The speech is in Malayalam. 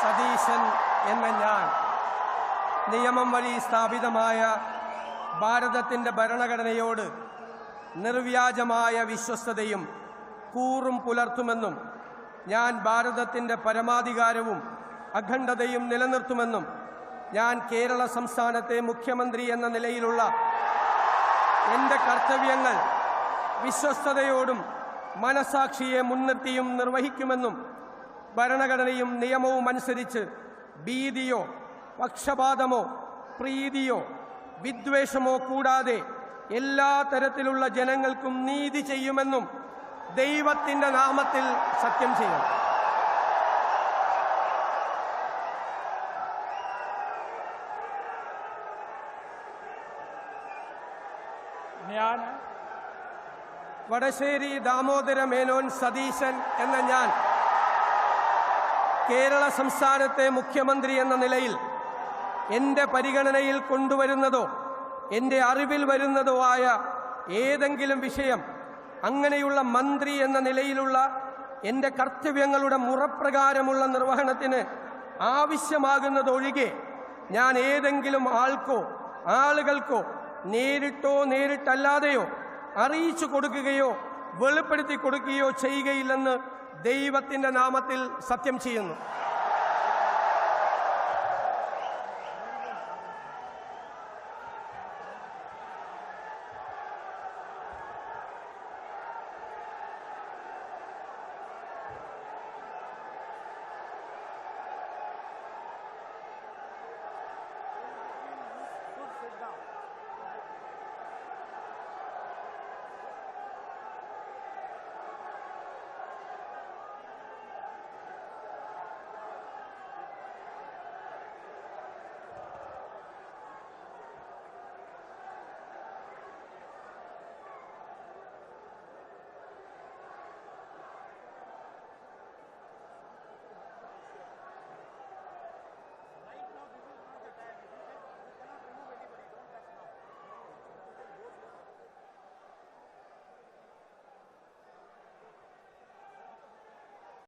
സതീശൻ എന്ന ഞാൻ നിയമം വഴി സ്ഥാപിതമായ ഭാരതത്തിൻ്റെ ഭരണഘടനയോട് നിർവ്യാജമായ വിശ്വസ്തതയും കൂറും പുലർത്തുമെന്നും ഞാൻ ഭാരതത്തിൻ്റെ പരമാധികാരവും അഖണ്ഡതയും നിലനിർത്തുമെന്നും ഞാൻ കേരള സംസ്ഥാനത്തെ മുഖ്യമന്ത്രി എന്ന നിലയിലുള്ള എൻ്റെ കർത്തവ്യങ്ങൾ വിശ്വസ്തയോടും മനസാക്ഷിയെ മുൻനിർത്തിയും നിർവഹിക്കുമെന്നും ഭരണഘടനയും നിയമവും അനുസരിച്ച് ഭീതിയോ പക്ഷപാതമോ പ്രീതിയോ വിദ്വേഷമോ കൂടാതെ എല്ലാ തരത്തിലുള്ള ജനങ്ങൾക്കും നീതി ചെയ്യുമെന്നും ദൈവത്തിൻ്റെ നാമത്തിൽ സത്യം ചെയ്യും. ഞാൻ വടശ്ശേരി ദാമോദര മേനോൻ സതീശൻ എന്ന ഞാൻ കേരള സംസ്ഥാനത്തെ മുഖ്യമന്ത്രി എന്ന നിലയിൽ എൻ്റെ പരിഗണനയിൽ കൊണ്ടുവരുന്നതോ എൻ്റെ അറിവിൽ വരുന്നതോ ആയ ഏതെങ്കിലും വിഷയം അങ്ങനെയുള്ള മന്ത്രി എന്ന നിലയിലുള്ള എൻ്റെ കർത്തവ്യങ്ങളുടെ മുറപ്രകാരമുള്ള നിർവഹണത്തിന് ആവശ്യമാകുന്നതൊഴികെ ഞാൻ ഏതെങ്കിലും ആൾക്കോ ആളുകൾക്കോ നേരിട്ടോ നേരിട്ടല്ലാതെയോ അറിയിച്ചു കൊടുക്കുകയോ വെളിപ്പെടുത്തി കൊടുക്കുകയോ ചെയ്യുകയില്ലെന്ന് ദൈവത്തിൻ്റെ നാമത്തിൽ സത്യം ചെയ്യുന്നു.